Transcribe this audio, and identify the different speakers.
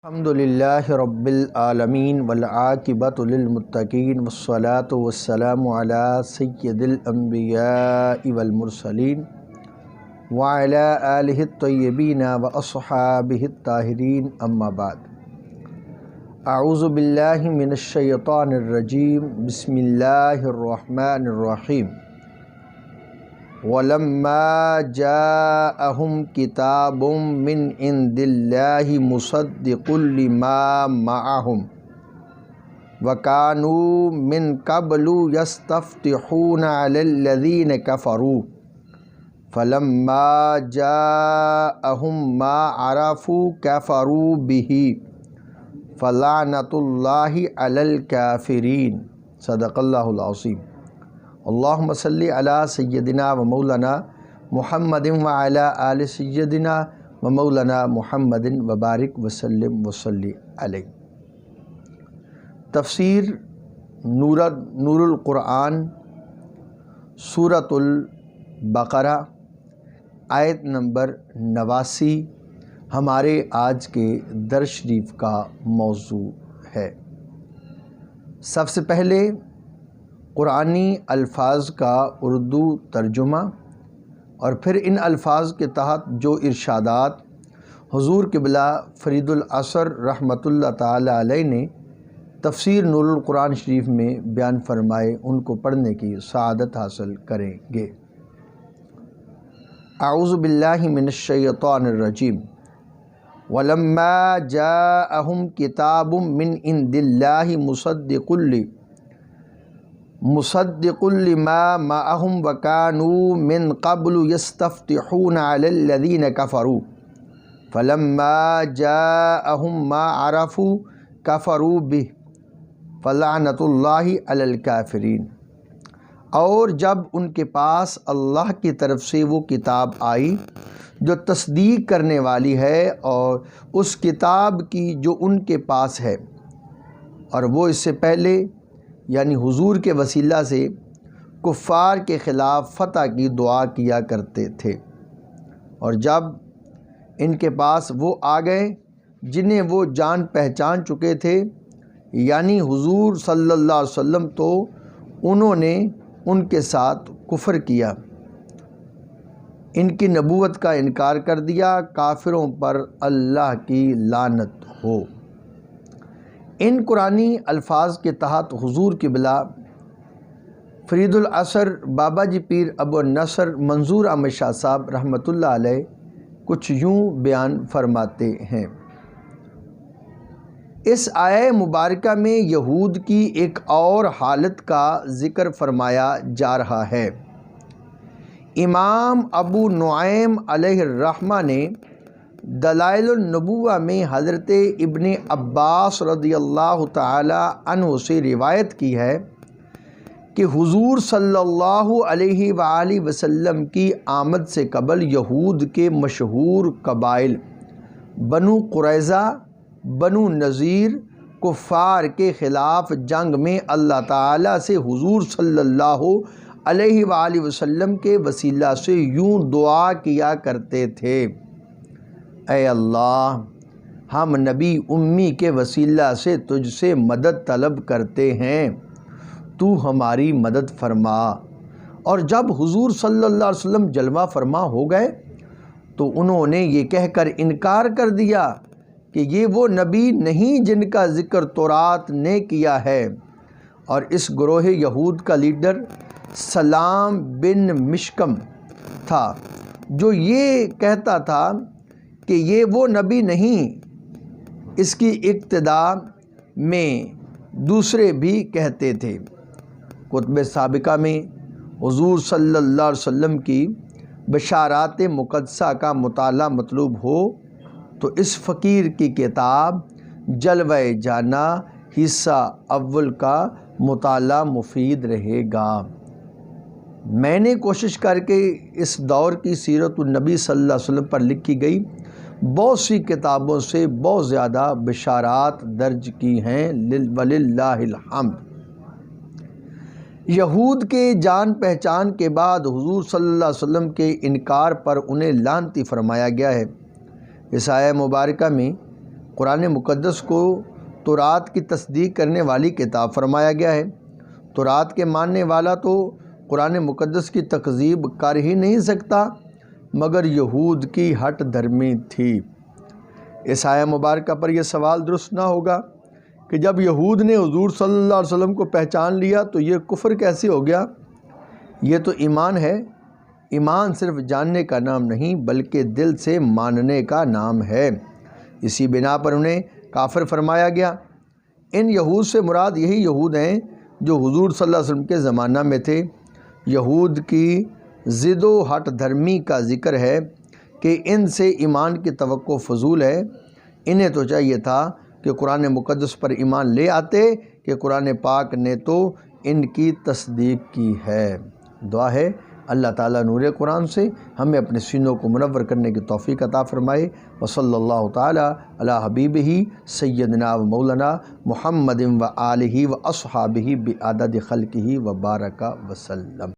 Speaker 1: الحمدللہ رب العالمین والعاقبۃ للمتقین والصلاة والسلام علی سید الانبیاء والمرسلین وعلی آلہ الطیبین واصحابہ الطاہرین اما بعد۔ اعوذ باللہ من الشیطان الرجیم، بسم اللہ الرحمن الرحیم۔ وَلَمَّا جَاءَهُمْ كِتَابٌ مِّنْ عِندِ اللَّهِ مُصَدِّقٌ لِمَا مَعَهُمْ وَكَانُوا مِنْ قَبْلُ يَسْتَفْتِحُونَ عَلَى الَّذِينَ كَفَرُوا فَلَمَّا جَاءَهُمْ مَا عَرَفُوا كَفَرُوا بِهِ فَلَعْنَةُ اللَّهِ عَلَى الْكَافِرِينَ۔ صدق اللہ العظیم۔ اللہم صلی علی سیدنا و مولانا محمد وعلی آل سیدنا و مولانا محمد وبارک وسلم وصلی علیہ۔ تفسیر نور القرآن، سورۃ البقرہ، آیت نمبر 89 ہمارے آج کے درس شریف کا موضوع ہے۔ سب سے پہلے قرآنی الفاظ کا اردو ترجمہ اور پھر ان الفاظ کے تحت جو ارشادات حضور قبلہ فرید العصر رحمۃ اللہ تعالی علیہ نے تفسیر نور القرآن شریف میں بیان فرمائے، ان کو پڑھنے کی سعادت حاصل کریں گے۔ اعوذ باللہ من الشیطان الرجیم۔ وَلَمَّا جَاءَهُمْ كِتَابٌ مِّنْ عِندِ اللَّهِ مصدق لما معهم وكانوا من قبل يستفتحون على الذين كفروا فلما جاءهم ما عرفوا كفروا به فلعنة الله على الكافرين۔ اور جب ان کے پاس اللہ کی طرف سے وہ کتاب آئی جو تصدیق کرنے والی ہے، اور اس کتاب کی جو ان کے پاس ہے، اور وہ اس سے پہلے یعنی حضور کے وسیلہ سے کفار کے خلاف فتح کی دعا کیا کرتے تھے، اور جب ان کے پاس وہ آ گئے جنہیں وہ جان پہچان چکے تھے یعنی حضور صلی اللہ علیہ وسلم، تو انہوں نے ان کے ساتھ کفر کیا، ان کی نبوت کا انکار کر دیا۔ کافروں پر اللہ کی لعنت ہو۔ ان قرآنی الفاظ کے تحت حضور قبلہ فرید العصر بابا جی پیر ابو النصر منظور احمد شاہ صاحب رحمۃ اللہ علیہ کچھ یوں بیان فرماتے ہیں۔ اس آیہ مبارکہ میں یہود کی ایک اور حالت کا ذکر فرمایا جا رہا ہے۔ امام ابو نعیم علیہ الرحمہ نے دلائل النبوہ میں حضرت ابن عباس رضی اللہ تعالی عنہ سے روایت کی ہے کہ حضور صلی اللہ علیہ وآلہ وسلم کی آمد سے قبل یہود کے مشہور قبائل بنو قریظہ، بنو نذیر کفار کے خلاف جنگ میں اللہ تعالیٰ سے حضور صلی اللہ علیہ وآلہ وسلم کے وسیلہ سے یوں دعا کیا کرتے تھے: اے اللہ، ہم نبی امی کے وسیلہ سے تجھ سے مدد طلب کرتے ہیں، تو ہماری مدد فرما۔ اور جب حضور صلی اللہ علیہ وسلم جلوہ فرما ہو گئے تو انہوں نے یہ کہہ کر انکار کر دیا کہ یہ وہ نبی نہیں جن کا ذکر تورات نے کیا ہے۔ اور اس گروہ یہود کا لیڈر سلام بن مشکم تھا، جو یہ کہتا تھا کہ یہ وہ نبی نہیں۔ اس کی ابتدا میں دوسرے بھی کہتے تھے۔ کتب سابقہ میں حضور صلی اللہ علیہ وسلم کی بشارات مقدسہ کا مطالعہ مطلوب ہو تو اس فقیر کی کتاب جلوہ جانا حصہ اول کا مطالعہ مفید رہے گا۔ میں نے کوشش کر کے اس دور کی سیرت النبی صلی اللہ علیہ وسلم پر لکھی گئی بہت سی کتابوں سے بہت زیادہ بشارات درج کی ہیں، وللہ الحمد۔ یہود کے جان پہچان کے بعد حضور صلی اللہ علیہ وسلم کے انکار پر انہیں لعنتی فرمایا گیا ہے۔ اس آیہ مبارکہ میں قرآن مقدس کو تورات کی تصدیق کرنے والی کتاب فرمایا گیا ہے۔ تورات کے ماننے والا تو قرآن مقدس کی تکذیب کر ہی نہیں سکتا، مگر یہود کی ہٹ دھرمی تھی۔ اس آیہ مبارکہ پر یہ سوال درست نہ ہوگا کہ جب یہود نے حضور صلی اللہ علیہ وسلم کو پہچان لیا تو یہ کفر کیسے ہو گیا؟ یہ تو ایمان ہے۔ ایمان صرف جاننے کا نام نہیں بلکہ دل سے ماننے کا نام ہے۔ اسی بنا پر انہیں کافر فرمایا گیا۔ ان یہود سے مراد یہی یہود ہیں جو حضور صلی اللہ علیہ وسلم کے زمانہ میں تھے۔ یہود کی ضد و ہٹ دھرمی کا ذکر ہے کہ ان سے ایمان کی توقع فضول ہے۔ انہیں تو چاہیے تھا کہ قرآن مقدس پر ایمان لے آتے کہ قرآن پاک نے تو ان کی تصدیق کی ہے۔ دعا ہے اللہ تعالیٰ نور قرآن سے ہمیں اپنے سینوں کو منور کرنے کی توفیق عطا فرمائے۔ وصلی اللہ تعالیٰ علی حبیبہ سیدنا و مولانا محمد و آلہ و اصحابہ بعدد خلقہ و بارک وسلم۔